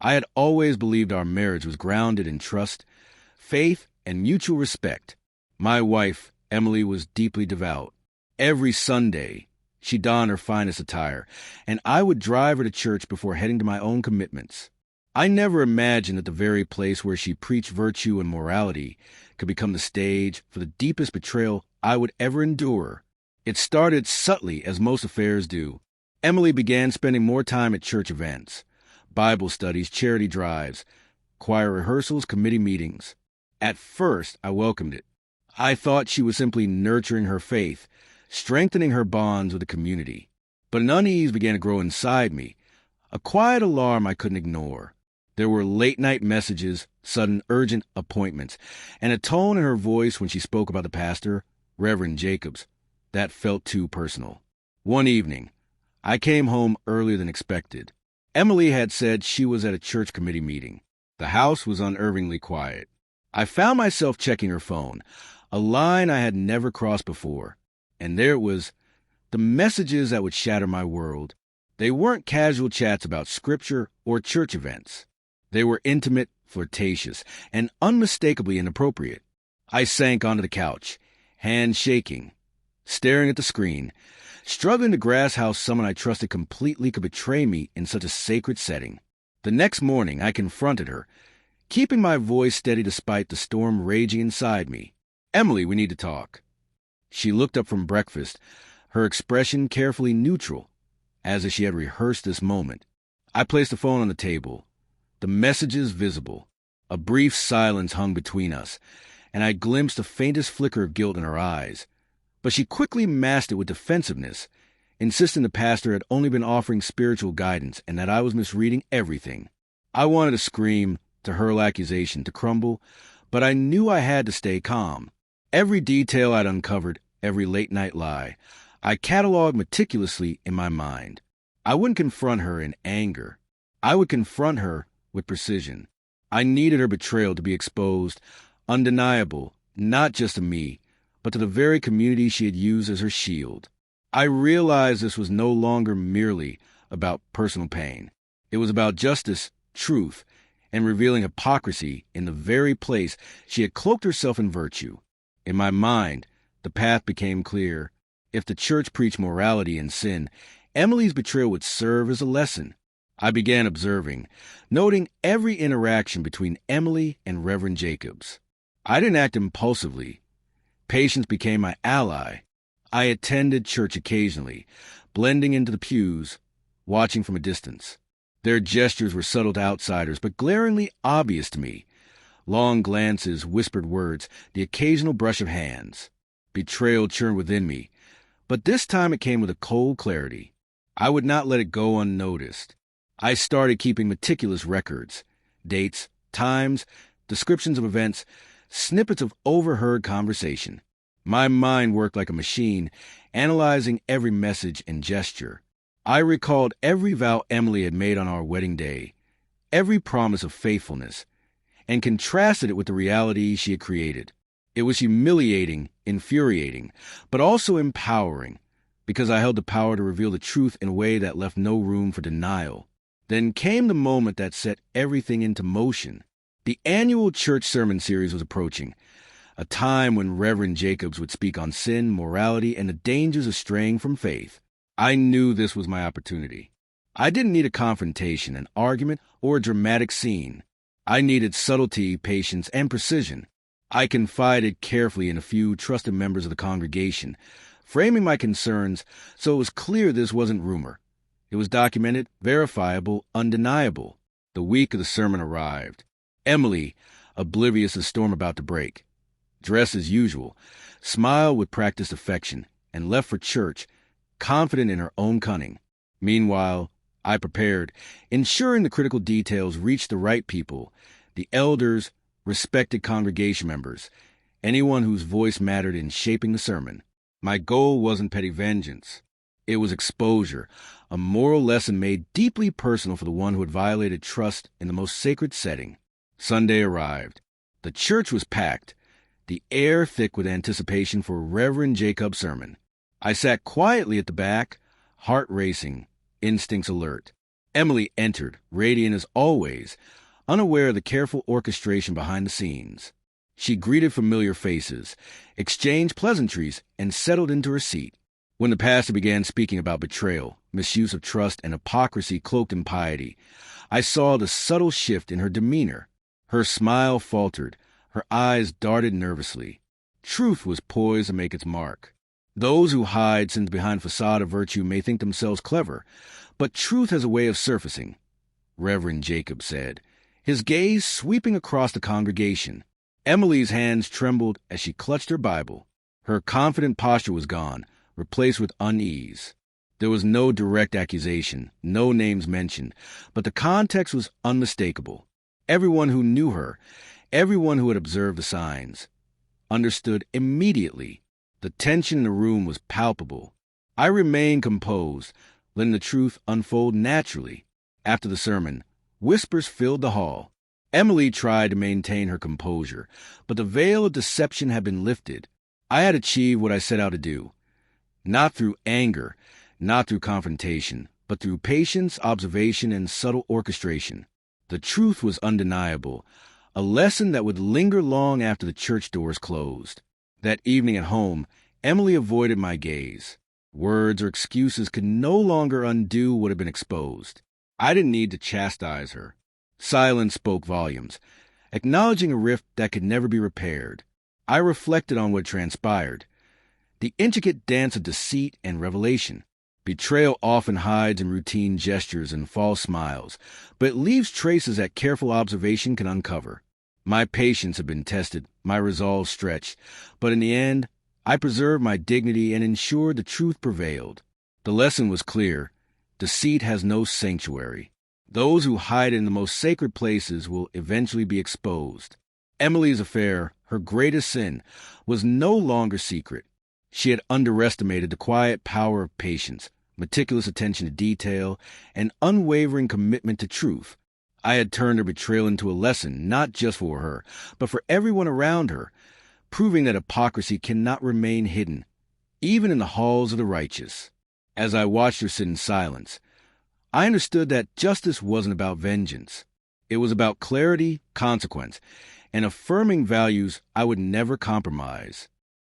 I had always believed our marriage was grounded in trust, faith, and mutual respect. My wife, Emily, was deeply devout. Every Sunday, she donned her finest attire, and I would drive her to church before heading to my own commitments. I never imagined that the very place where she preached virtue and morality could become the stage for the deepest betrayal I would ever endure. It started subtly, as most affairs do. Emily began spending more time at church events, Bible studies, charity drives, choir rehearsals, committee meetings. At first, I welcomed it. I thought she was simply nurturing her faith, strengthening her bonds with the community. But an unease began to grow inside me, a quiet alarm I couldn't ignore. There were late-night messages, sudden urgent appointments, and a tone in her voice when she spoke about the pastor, Reverend Jacobs, that felt too personal. One evening, I came home earlier than expected. Emily had said she was at a church committee meeting. The house was unervingly quiet. I found myself checking her phone, a line I had never crossed before. And there it was, the messages that would shatter my world. They weren't casual chats about scripture or church events. They were intimate, flirtatious, and unmistakably inappropriate. I sank onto the couch, hands shaking, staring at the screen, struggling to grasp how someone I trusted completely could betray me in such a sacred setting. The next morning, I confronted her, keeping my voice steady despite the storm raging inside me. "Emily, we need to talk." She looked up from breakfast, her expression carefully neutral, as if she had rehearsed this moment. I placed the phone on the table, the messages visible. A brief silence hung between us, and I glimpsed the faintest flicker of guilt in her eyes. But she quickly masked it with defensiveness, insisting the pastor had only been offering spiritual guidance and that I was misreading everything. I wanted to scream, to hurl accusation, to crumble, but I knew I had to stay calm. Every detail I'd uncovered, every late-night lie, I cataloged meticulously in my mind. I wouldn't confront her in anger. I would confront her with precision. I needed her betrayal to be exposed, undeniable, not just to me, but to the very community she had used as her shield. I realized this was no longer merely about personal pain. It was about justice, truth, and revealing hypocrisy in the very place she had cloaked herself in virtue. In my mind, the path became clear. If the church preached morality and sin, Emily's betrayal would serve as a lesson. I began observing, noting every interaction between Emily and Reverend Jacobs. I didn't act impulsively. Patience became my ally. I attended church occasionally, blending into the pews, watching from a distance. Their gestures were subtle to outsiders, but glaringly obvious to me. Long glances, whispered words, the occasional brush of hands. Betrayal churned within me, but this time it came with a cold clarity. I would not let it go unnoticed. I started keeping meticulous records, dates, times, descriptions of events, snippets of overheard conversation. My mind worked like a machine, analyzing every message and gesture. I recalled every vow Emily had made on our wedding day, every promise of faithfulness, and contrasted it with the reality she had created. It was humiliating, infuriating, but also empowering, because I held the power to reveal the truth in a way that left no room for denial. Then came the moment that set everything into motion. The annual church sermon series was approaching, a time when Reverend Jacobs would speak on sin, morality, and the dangers of straying from faith. I knew this was my opportunity. I didn't need a confrontation, an argument, or a dramatic scene. I needed subtlety, patience, and precision. I confided carefully in a few trusted members of the congregation, framing my concerns so it was clear this wasn't rumor. It was documented, verifiable, undeniable. The week of the sermon arrived. Emily, oblivious of the storm about to break, dressed as usual, smiled with practiced affection, and left for church, confident in her own cunning. Meanwhile, I prepared, ensuring the critical details reached the right people, the elders, respected congregation members, anyone whose voice mattered in shaping the sermon. My goal wasn't petty vengeance. It was exposure, a moral lesson made deeply personal for the one who had violated trust in the most sacred setting. Sunday arrived. The church was packed, the air thick with anticipation for Reverend Jacob's sermon. I sat quietly at the back, heart racing, instincts alert. Emily entered, radiant as always, unaware of the careful orchestration behind the scenes. She greeted familiar faces, exchanged pleasantries, and settled into her seat. When the pastor began speaking about betrayal, misuse of trust, and hypocrisy cloaked in piety, I saw the subtle shift in her demeanor. Her smile faltered, her eyes darted nervously. Truth was poised to make its mark. Those who hide sins behind facade of virtue may think themselves clever, but truth has a way of surfacing, Reverend Jacob said, his gaze sweeping across the congregation. Emily's hands trembled as she clutched her Bible. Her confident posture was gone, replaced with unease. There was no direct accusation, no names mentioned, but the context was unmistakable. Everyone who knew her, everyone who had observed the signs, understood immediately. The tension in the room was palpable. I remained composed, letting the truth unfold naturally. After the sermon, whispers filled the hall. Emily tried to maintain her composure, but the veil of deception had been lifted. I had achieved what I set out to do. Not through anger, not through confrontation, but through patience, observation, and subtle orchestration. The truth was undeniable, a lesson that would linger long after the church doors closed. That evening at home, Emily avoided my gaze. Words or excuses could no longer undo what had been exposed. I didn't need to chastise her. Silence spoke volumes, acknowledging a rift that could never be repaired. I reflected on what transpired. The intricate dance of deceit and revelation. Betrayal often hides in routine gestures and false smiles, but it leaves traces that careful observation can uncover. My patience had been tested, my resolve stretched, but in the end, I preserved my dignity and ensured the truth prevailed. The lesson was clear. Deceit has no sanctuary. Those who hide in the most sacred places will eventually be exposed. Emily's affair, her greatest sin, was no longer secret. She had underestimated the quiet power of patience, meticulous attention to detail, and unwavering commitment to truth. I had turned her betrayal into a lesson, not just for her, but for everyone around her, proving that hypocrisy cannot remain hidden, even in the halls of the righteous. As I watched her sit in silence, I understood that justice wasn't about vengeance. It was about clarity, consequence, and affirming values I would never compromise.